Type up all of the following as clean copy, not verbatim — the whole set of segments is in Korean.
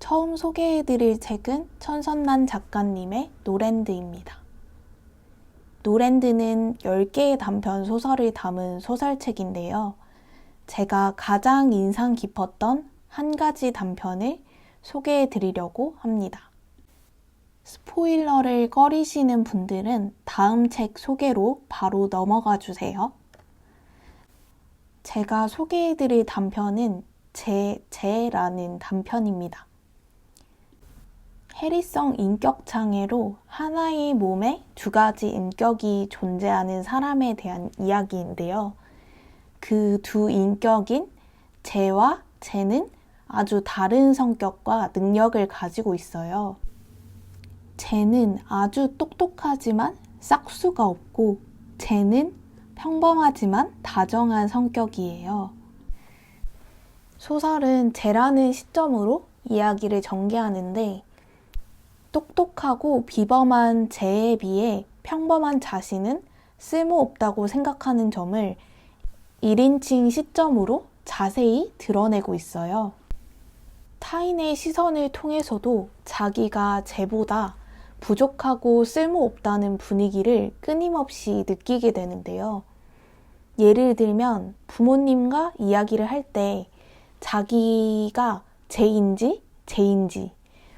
처음 소개해드릴 책은 천선란 작가님의 노랜드입니다. 노랜드는 10개의 단편 소설을 담은 소설책인데요. 제가 가장 인상 깊었던 한 가지 단편을 소개해드리려고 합니다. 스포일러를 꺼리시는 분들은 다음 책 소개로 바로 넘어가 주세요. 제가 소개해드릴 단편은 제라는 단편입니다. 해리성 인격 장애로 하나의 몸에 두 가지 인격이 존재하는 사람에 대한 이야기인데요. 그 두 인격인 제와 제는 아주 다른 성격과 능력을 가지고 있어요. 제는 아주 똑똑하지만 싹수가 없고, 제는 평범하지만 다정한 성격이에요. 소설은 제라는 시점으로 이야기를 전개하는데, 똑똑하고 비범한 제에 비해 평범한 자신은 쓸모없다고 생각하는 점을 1인칭 시점으로 자세히 드러내고 있어요. 타인의 시선을 통해서도 자기가 제보다 부족하고 쓸모없다는 분위기를 끊임없이 느끼게 되는데요. 예를 들면 부모님과 이야기를 할 때 자기가 제인지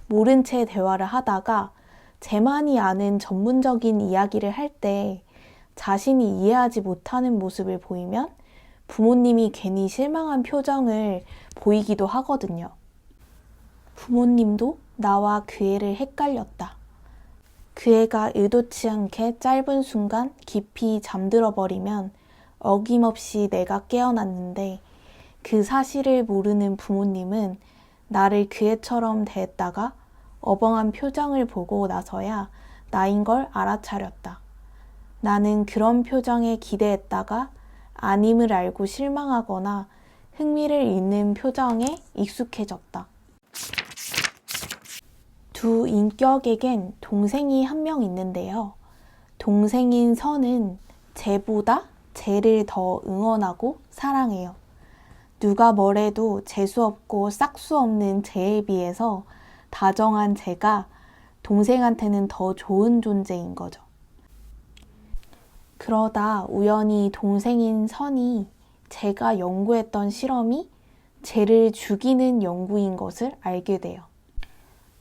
모른 채 대화를 하다가 제만이 아는 전문적인 이야기를 할 때 자신이 이해하지 못하는 모습을 보이면 부모님이 괜히 실망한 표정을 보이기도 하거든요. 부모님도 나와 그 애를 헷갈렸다. 그 애가 의도치 않게 짧은 순간 깊이 잠들어 버리면 어김없이 내가 깨어났는데 그 사실을 모르는 부모님은 나를 그 애처럼 대했다가 어벙한 표정을 보고 나서야 나인 걸 알아차렸다. 나는 그런 표정에 기대했다가 아님을 알고 실망하거나 흥미를 잃는 표정에 익숙해졌다. 두 인격에겐 동생이 한 명 있는데요. 동생인 선은 제보다 제를 더 응원하고 사랑해요. 누가 뭐래도 재수없고 싹수 없는 제에 비해서 다정한 제가 동생한테는 더 좋은 존재인 거죠. 그러다 우연히 동생인 선이 제가 연구했던 실험이 제를 죽이는 연구인 것을 알게 돼요.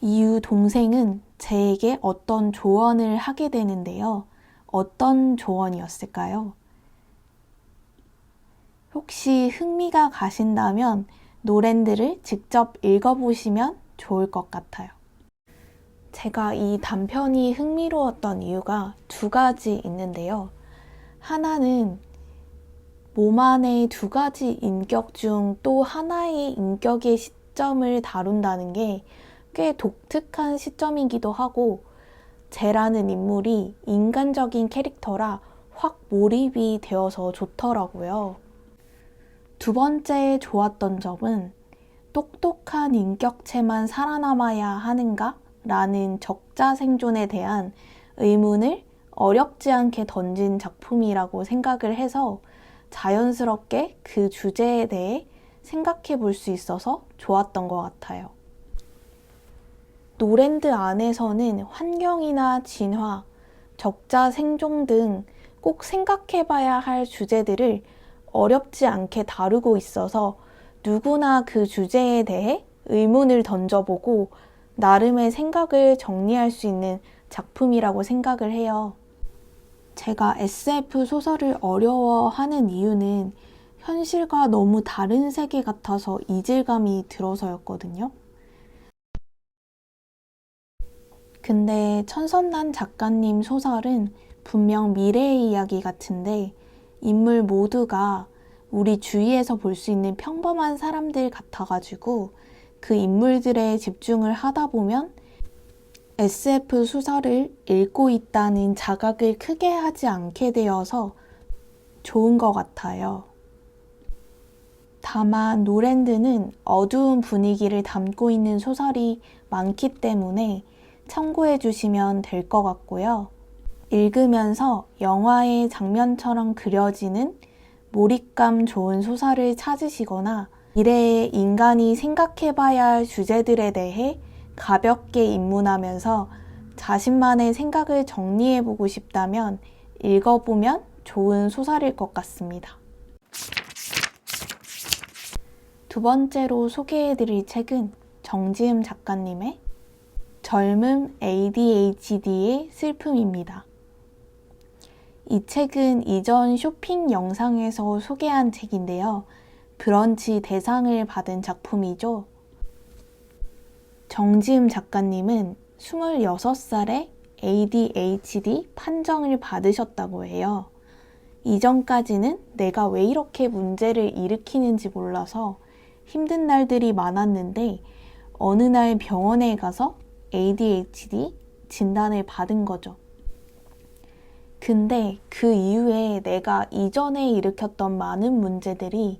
이후 동생은 제에게 어떤 조언을 하게 되는데요. 어떤 조언이었을까요? 혹시 흥미가 가신다면 노랜드를 직접 읽어보시면 좋을 것 같아요. 제가 이 단편이 흥미로웠던 이유가 두 가지 있는데요. 하나는 몸 안의 두 가지 인격 중 또 하나의 인격의 시점을 다룬다는 게 꽤 독특한 시점이기도 하고, 제라는 인물이 인간적인 캐릭터라 확 몰입이 되어서 좋더라고요. 두 번째 좋았던 점은 똑똑한 인격체만 살아남아야 하는가? 라는 적자 생존에 대한 의문을 어렵지 않게 던진 작품이라고 생각을 해서 자연스럽게 그 주제에 대해 생각해 볼 수 있어서 좋았던 것 같아요. 노랜드 안에서는 환경이나 진화, 적자 생존 등 꼭 생각해 봐야 할 주제들을 어렵지 않게 다루고 있어서 누구나 그 주제에 대해 의문을 던져보고 나름의 생각을 정리할 수 있는 작품이라고 생각을 해요. 제가 SF 소설을 어려워하는 이유는 현실과 너무 다른 세계 같아서 이질감이 들어서였거든요. 근데 천선란 작가님 소설은 분명 미래의 이야기 같은데 인물 모두가 우리 주위에서 볼 수 있는 평범한 사람들 같아가지고 그 인물들에 집중을 하다 보면 SF 소설을 읽고 있다는 자각을 크게 하지 않게 되어서 좋은 것 같아요. 다만 노랜드는 어두운 분위기를 담고 있는 소설이 많기 때문에 참고해 주시면 될 것 같고요. 읽으면서 영화의 장면처럼 그려지는 몰입감 좋은 소설을 찾으시거나 미래에 인간이 생각해봐야 할 주제들에 대해 가볍게 입문하면서 자신만의 생각을 정리해보고 싶다면 읽어보면 좋은 소설일 것 같습니다. 두 번째로 소개해드릴 책은 정지흠 작가님의 젊음 ADHD의 슬픔입니다. 이 책은 이전 쇼핑 영상에서 소개한 책인데요. 브런치 대상을 받은 작품이죠. 정지흠 작가님은 26살에 ADHD 판정을 받으셨다고 해요. 이전까지는 내가 왜 이렇게 문제를 일으키는지 몰라서 힘든 날들이 많았는데 어느 날 병원에 가서 ADHD 진단을 받은 거죠. 근데 그 이후에 내가 이전에 일으켰던 많은 문제들이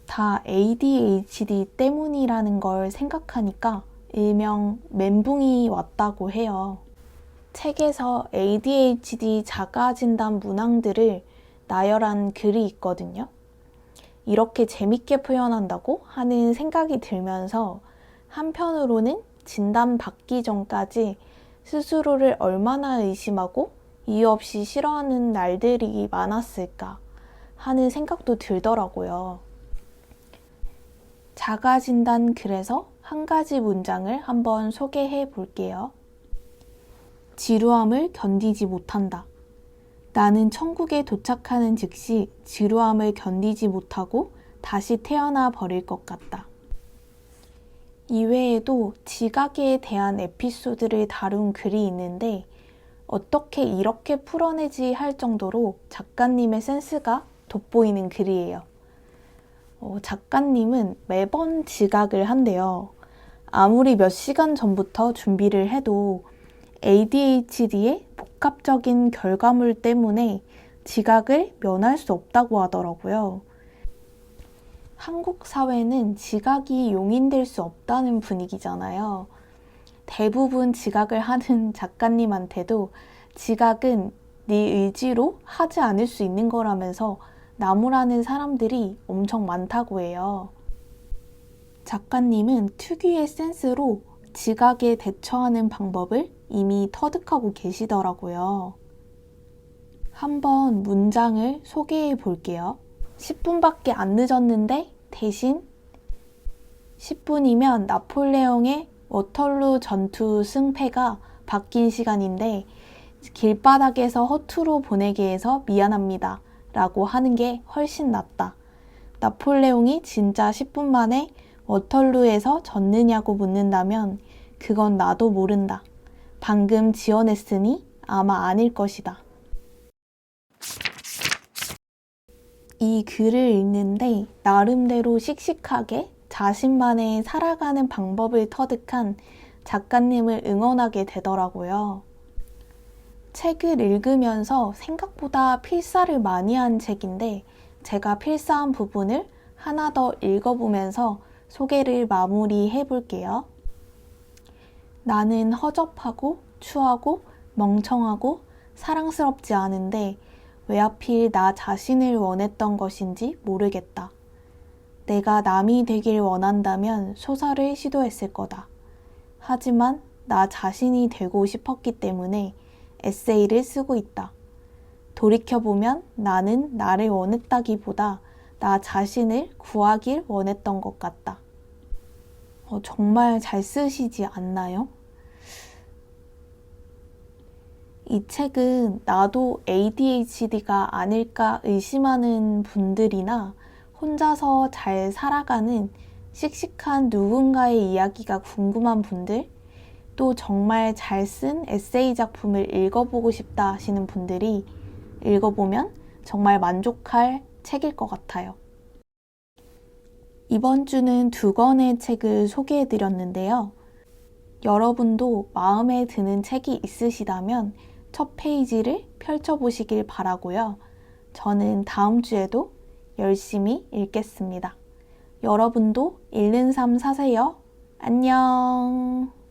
다 ADHD 때문이라는 걸 생각하니까 일명 멘붕이 왔다고 해요. 책에서 ADHD 자가진단 문항들을 나열한 글이 있거든요. 이렇게 재밌게 표현한다고 하는 생각이 들면서 한편으로는 진단받기 전까지 스스로를 얼마나 의심하고 이유 없이 싫어하는 날들이 많았을까 하는 생각도 들더라고요. 자가진단 글에서 한 가지 문장을 한번 소개해 볼게요. 지루함을 견디지 못한다. 나는 천국에 도착하는 즉시 지루함을 견디지 못하고 다시 태어나 버릴 것 같다. 이외에도 지각에 대한 에피소드를 다룬 글이 있는데 어떻게 이렇게 풀어내지 할 정도로 작가님의 센스가 돋보이는 글이에요. 작가님은 매번 지각을 한대요. 아무리 몇 시간 전부터 준비를 해도 ADHD의 복합적인 결과물 때문에 지각을 면할 수 없다고 하더라고요. 한국 사회는 지각이 용인될 수 없다는 분위기잖아요. 대부분 지각을 하는 작가님한테도 지각은 네 의지로 하지 않을 수 있는 거라면서 나무라는 사람들이 엄청 많다고 해요. 작가님은 특유의 센스로 지각에 대처하는 방법을 이미 터득하고 계시더라고요. 한번 문장을 소개해 볼게요. 10분밖에 안 늦었는데 대신 10분이면 나폴레옹의 워털루 전투 승패가 바뀐 시간인데 길바닥에서 허투루 보내게 해서 미안합니다. 라고 하는 게 훨씬 낫다. 나폴레옹이 진짜 10분 만에 워털루에서 졌느냐고 묻는다면 그건 나도 모른다. 방금 지원했으니 아마 아닐 것이다. 이 글을 읽는데 나름대로 씩씩하게 자신만의 살아가는 방법을 터득한 작가님을 응원하게 되더라고요. 책을 읽으면서 생각보다 필사를 많이 한 책인데 제가 필사한 부분을 하나 더 읽어보면서 소개를 마무리해 볼게요. 나는 허접하고 추하고 멍청하고 사랑스럽지 않은데 왜 하필 나 자신을 원했던 것인지 모르겠다. 내가 남이 되길 원한다면 소설을 시도했을 거다. 하지만 나 자신이 되고 싶었기 때문에 에세이를 쓰고 있다. 돌이켜보면 나는 나를 원했다기보다 나 자신을 구하길 원했던 것 같다. 정말 잘 쓰시지 않나요? 이 책은 나도 ADHD가 아닐까 의심하는 분들이나 혼자서 잘 살아가는 씩씩한 누군가의 이야기가 궁금한 분들, 또 정말 잘 쓴 에세이 작품을 읽어보고 싶다 하시는 분들이 읽어보면 정말 만족할 책일 것 같아요. 이번 주는 2권의 책을 소개해드렸는데요. 여러분도 마음에 드는 책이 있으시다면 첫 페이지를 펼쳐보시길 바라고요. 저는 다음 주에도 열심히 읽겠습니다. 여러분도 읽는 삶 사세요. 안녕.